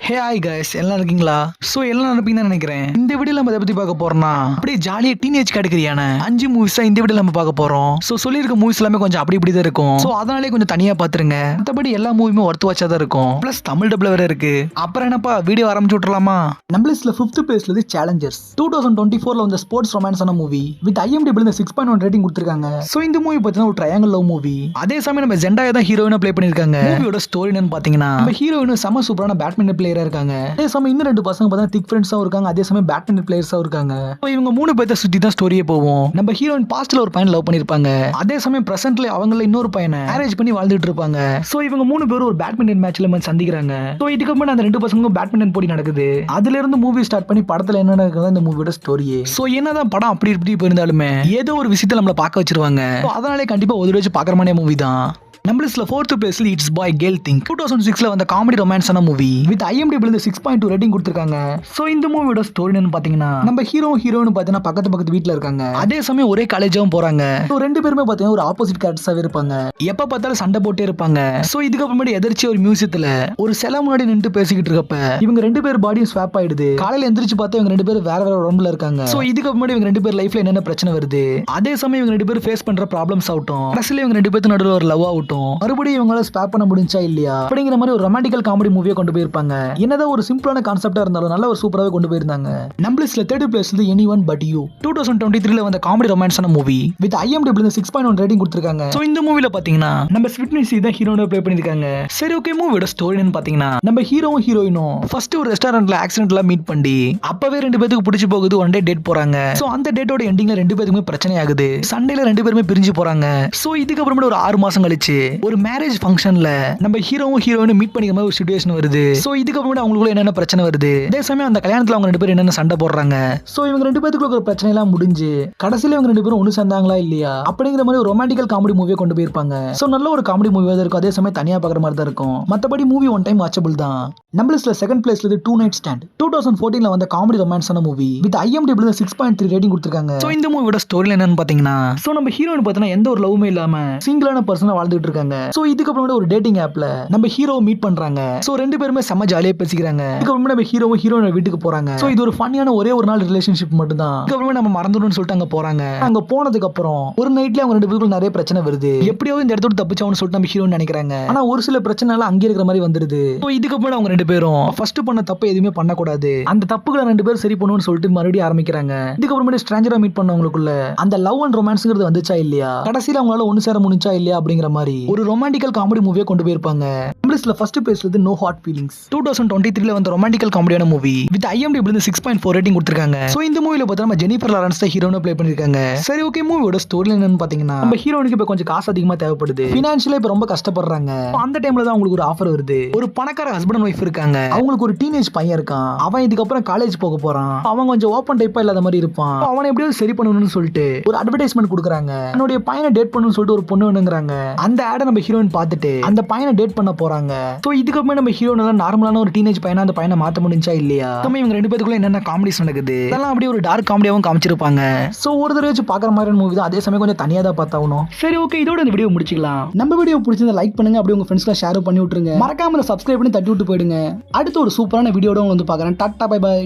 Hey hi guys, எல்லாம் இருக்கீங்களா? So எல்லாம் நினைப்பீங்கன்னு நினைக்கிறேன். இந்த வீடியோவில் நம்ம இதை பற்றி பார்க்க போறோம்னா அப்படியே ஜாலியாக டீனேஜ் கேட்டகரியான 5 மூவிஸ் தான் இந்த வீடியோவில் நம்ம பார்க்க போறோம். ஸோ சொல்லியிருக்க மூவிஸ் எல்லாமே கொஞ்சம் அப்படி இப்படி தான் இருக்கும். ஸோ அதனாலே கொஞ்சம் தனியாக பார்த்துருங்க. மற்றபடி எல்லா மூவியுமே ஒர்த்து வச்சா தான் இருக்கும். ப்ளஸ் தமிழ் டப்ல வேற இருக்கு. அப்புறம் என்னப்பா வீடியோ ஆரம்பிச்சு விட்டுலாமா? நம்ம லிஸ்ட்ல 5th பிளேஸ்ல இருந்து சேலஞ்சர்ஸ் 2024ல வந்த ஸ்போர்ட்ஸ் ரொமான்ஸான மூவி வித் IMDb 6.1 ரேட்டிங் கொடுத்துருக்காங்க. ஸோ இந்த மூவி பார்த்தீங்கன்னா ஒரு ட்ரையாங்கல் லவ் மூவி. அதே சமயம் நம்ம ஜெண்டாயா தான் ஹீரோயினா ப்ளே பண்ணிருக்காங்க. மூவியோட ஸ்டோரி என்னன்னு பார்த்தீங்கன்னா நம்ம ஹீரோயின் செம சூப்பரான பேட்மிண்டன் பிளேயரா இருக்காங்க. அதே சமயம் இன்னும் 2 பசங்க பார்த்தா திக் ஃப்ரெண்ட்ஸா இருக்காங்க. அதே சமயம் பேட்மிண்டன் பிளேயர்ஸா இருக்காங்க. இவங்க 3 பேர்த்த சுத்தி தான் ஸ்டோரியே போகும். நம்ம ஹீரோயின் பாஸ்ட்ல ஒரு பையன் லவ் பண்ணிருப்பாங்க. அதே சமயம் பிரசன்ட்ல அவங்கள இன்னொரு பையனை மேரேஜ் பண்ணி வாழ்ந்துட்டு இருப்பாங்க. சோ இவங்க 3 பேரும் ஒரு பேட்மிண்டன் மேட்ச்ல வந்து சந்திக்கிறாங்க. சோ இதுக்கு அப்புறம் அந்த 2 பசங்களும் பேட்மிண்டன் போட்டி நடக்குது. அதுல இருந்து மூவி ஸ்டார்ட் பண்ணி படத்துல என்ன நடக்குது இந்த மூவியோட ஸ்டோரியே. சோ என்னதான் படம் அப்படி இப்படி போயிருந்தாலுமே ஏதோ ஒரு விஷயத்தை நம்மள பார்க்க வச்சிருவாங்க. அதனாலே கண்டிப்பா ஒரு வச்சு பாக்குற மாதிரி மூவி தான். நம்ம லிஸ்ட்ல 4th பிளேஸ்ல இட்ஸ் பாய் கேர்ள் திங்க் 2006ல வந்த காமெடி ரொமான்ஸான மூவி வித் IMDb 6.2 ரேட்டிங் கொடுத்திருக்காங்க. சோ இந்த மூவியோட ஸ்டோரி என்னன்னு பாத்தீங்கன்னா நம்ம ஹீரோயின் பாத்தீங்கன்னா பக்கத்து வீட்ல இருக்காங்க. அதே சமயம் ஒரே காலேஜாவும் போறாங்க. சோ 2 பேருமே பாத்தீங்கன்னா ஒரு ஆப்போசிட் கேரக்டர்ஸாவே இருப்பாங்க. எப்ப பார்த்தாலும் சண்டை போட்டே இருப்பாங்க. சோ இதுக்கு அப்புறமேட்டு எதிர்ச்சி ஒரு மியூசியத்துல ஒரு சிலை முன்னாடி நின்று பேசிக்கிட்டு இருக்கப்ப இவங்க 2 பேர் பாடியும் ஸ்வாப் ஆயிடுது. காலையில எந்திரிச்சு பார்த்தா இவங்க 2 பேரும் வேற வேற உடம்புல இருக்காங்க. சோ இதுக்கு அப்புறமேட்டு இவங்க 2 பேர் லைஃப்ல என்னென்ன பிரச்சனை வருது, அதே சமயம் இவங்க 2 பேரும் ஃபேஸ் பண்ற ப்ராப்ளம்ஸ் ஆகட்டும், கடைசியில இவங்க 2 பேருக்கு நடுவுல ஒரு லவ் ஆகட்டும், மறுபடியும் இவங்களால ஸ்வாப் பண்ண முடிஞ்சா இல்லையா அப்படிங்கிற மாதிரி ஒரு ரொமான்டிக்கல் காமெடி மூவியை கொண்டு போயிருப்பாங்க. என்னதான் ஒரு சிம்பிளான கான்செப்டா இருந்தாலும் நல்ல ஒரு சூப்பராவே கொண்டு போயிருந்தாங்க. நம்ம லிஸ்ட்ல 3rd பிளேஸ்ல எனிஒன் பட் யூ 2023ல வந்த காமெடி ரொமான்ஸான மூவி வித் IMDb 6.1 ரேட்டிங் கொடுத்திருக்காங்க. சோ இந்த மூவில பாத்தீங்கன்னா நம்ம ஸ்வீட்னஸ் தான் ஹீரோனா ப்ளே பண்ணிருக்காங்க. சரி ஓகே, மூவியோட ஸ்டோரி என்னன்னு பாத்தீங்கன்னா நம்ம ஹீரோயினும் ஃபர்ஸ்ட் ஒரு ரெஸ்டாரண்ட்ல ஆக்சிடென்ட்ல மீட் பண்ணி அப்பவே 2 பேருக்கு பிடிச்சு போகுது. ஒன் டே டேட் போறாங்க. சோ அந்த டேட்டோட எண்டிங்ல 2 பேருக்குமே பிரச்சனை ஆகுது. சண்டேல 2 பேருமே பிரிஞ்சு போறாங்க. சோ இதுக்கு அப்புறமேட்டு ஒரு 6 மாசம் கழிச்சு ஒரு மேரேஜ் ஃபங்க்ஷன்ல நம்ம ஹீரோயினும் மீட் பண்ணிக்கிற மாதிரி ஒரு சிச்சுவேஷன் வருது. சோ இதுக்கு அப்புறம் அவங்களுக்குள்ள என்னென்ன பிரச்சனை வருது, அதே சமயம் அந்த கல்யாணத்துல அவங்க 2 பேரும் என்னென்ன சண்டை போடுறாங்க. சோ இவங்க 2 பேருக்குள்ள ஒரு பிரச்சனை எல்லாம் முடிஞ்சு கடைசியில இவங்க 2 பேரும் ஒண்ணு சேர்ந்தாங்களா இல்லையா அப்படிங்கிற மாதிரி ஒரு ரொமான்டிக்கல் காமெடி மூவியை கொண்டு போயிருப்பாங்க. சோ நல்ல ஒரு காமெடி மூவியா தான் இருக்கும். அதே சமயம் தனியா பாக்குற மாதிரி தான் இருக்கும். மத்தபடி மூவி ஒன் டைம் வாட்சபிள் தான். நம்ம லிஸ்ட்ல 2nd பிளேஸ்ல இருந்து டூ நைட் ஸ்டாண்ட் 2014ல வந்த காமெடி ரொமான்ஸான மூவி வித் IMDb 6.3 ரேட்டிங் கொடுத்திருக்காங்க. சோ இந்த மூவியோட ஸ்டோரி என்னன்னு பாத்தீங்கன்னா சோ நம்ம ஹீரோயின் பார்த்தீங்கன்னா எந்த ஒரு லவ்வுமே இல்லாம சிங்கிளான பர்சனா வாழ்ந்துட்டு இருக்காங்க. சோ இதுக்கு அப்புறம் ஒரு டேட்டிங் ஆப்ல நம்ம ஹீரோ மீட் பண்றாங்க. சோ 2 பேருமே செம்ம ஜாலியா பேசிக்கிறாங்க. இதுக்கப்புறமா நம்ம ஹீரோயின் வீட்டுக்கு போறாங்க. சோ இது ஒரு ஃபன்னியான ஒரே ஒரு நாள் ரிலேஷன்ஷிப் மட்டும் தான். இதுக்கப்புறமா நம்ம மறந்துடணும்னு சொல்லிட்டு அங்க போறாங்க. அங்க போனதுக்கு அப்புறம் ஒரு நைட்ல அவங்க 2 பேருக்குள்ள நிறைய பிரச்சனை வருது. எப்படியாவது இந்த இடத்தோட தப்பிச்சவன்னு சொல்லிட்டு நம்ம ஹீரோயின் நினைக்கிறாங்க. ஆனா ஒரு சில பிரச்சனை எல்லாம் அங்கே இருக்கிற மாதிரி வந்துருது. சோ இதுக்கப்புறம் அவங்க 2 பேரும் ஃபர்ஸ்ட் பண்ண தப்பு எதுவுமே பண்ணக்கூடாது, அந்த தப்புகளை 2 பேரும் சரி பண்ணுவோம்னு சொல்லிட்டு மறுபடியும் ஆரம்பிக்கிறாங்க. இதுக்கப்புறமா ஸ்ட்ரேஞ்சரா மீட் பண்ணவங்களுக்குள்ள அந்த லவ் அண்ட் ரொமான்ஸ்ங்கிறது வந்துச்சா இல்லையா, கடைசியில அவங்களால ஒன்னு சேர முடிஞ்சா இல்லையா அப்படிங்கிற மாதிரி ஒரு ரொமான்டிக்கல் காமெடி மூவியை கொண்டு போயிருப்பாங்க. இங்கிலீஷ்ல ஃபர்ஸ்ட் பிளேஸ்ல இருந்து நோ ஹார்ட் ஃபீலிங்ஸ் 2023ல வந்த ரொமான்டிக்கல் காமெடியான மூவி வித் IMDb 6.4 ரேட்டிங் கொடுத்திருக்காங்க. சோ இந்த மூவில பார்த்தா நம்ம ஜெனிஃபர் லாரன்ஸ் தான் ஹீரோனா ப்ளே பண்ணிருக்காங்க. சரி ஓகே, மூவியோட ஸ்டோரி என்னன்னு பாத்தீங்கன்னா நம்ம ஹீரோனுக்கு இப்ப கொஞ்சம் காசு அதிகமா தேவைப்படுது. ஃபினான்ஷியலா இப்ப ரொம்ப கஷ்டப்படுறாங்க. அந்த டைம்ல தான் அவங்களுக்கு ஒரு ஆஃபர் வருது. ஒரு பணக்கார ஹஸ்பண்ட் அண்ட் ஒய்ஃப் இருக்காங்க. அவங்களுக்கு ஒரு டீனேஜ் பையன் இருக்கான். அவன் இதுக்கப்புறம் காலேஜ் போக போறான். அவன் கொஞ்சம் ஓப்பன் டைப்பா இல்லாத மாதிரி இருப்பான். அவனை எப்படியாவது சரி பண்ணணும்னு சொல்லிட்டு ஒரு அட்வர்டைஸ்மெண்ட் கொடுக்குறாங்க. என்னுடைய பையனை டேட் பண்ணணும்னு சொல்லிட்டு ஒரு பொண்ணு வேணுங்கிறாங்க. அந்த ஆடை நம்ம ஹீரோயின் பார்த்துட்டு அந்த பையனை டேட் பண்ண போறாங்க. சோ இதுக்கப்புறமே நம்ம ஹீரோனால நார்மலான ஒரு டீனேஜ் பையனா அந்த பையனை மாத்த முடிஞ்சா இல்லையா, இவங்க 2 பேருக்குள்ள என்னென்ன காமெடிஸ் நடக்குது அதெல்லாம் அப்படியே ஒரு டார்க் காமெடியாவும் காமிச்சிருப்பாங்க. சோ ஒரு தடவை வச்சு பாக்குற மாதிரியான மூவி தான். அதே சமயம் கொஞ்சம் தனியா தான் பார்த்தாகணும். சரி ஓகே, இதோட இந்த வீடியோ முடிச்சுக்கலாம். நம்ம வீடியோ பிடிச்சிருந்தா லைக் பண்ணுங்க, அப்படியே உங்க ஃப்ரெண்ட்ஸ்லாம் ஷேர் பண்ணி விட்டுருங்க. மறக்காம சப்ஸ்கிரைப் பண்ணி தட்டி விட்டு போயிடுங்க. அடுத்து ஒரு சூப்பரான வீடியோட வந்து பாக்குறேன். Tata bye by.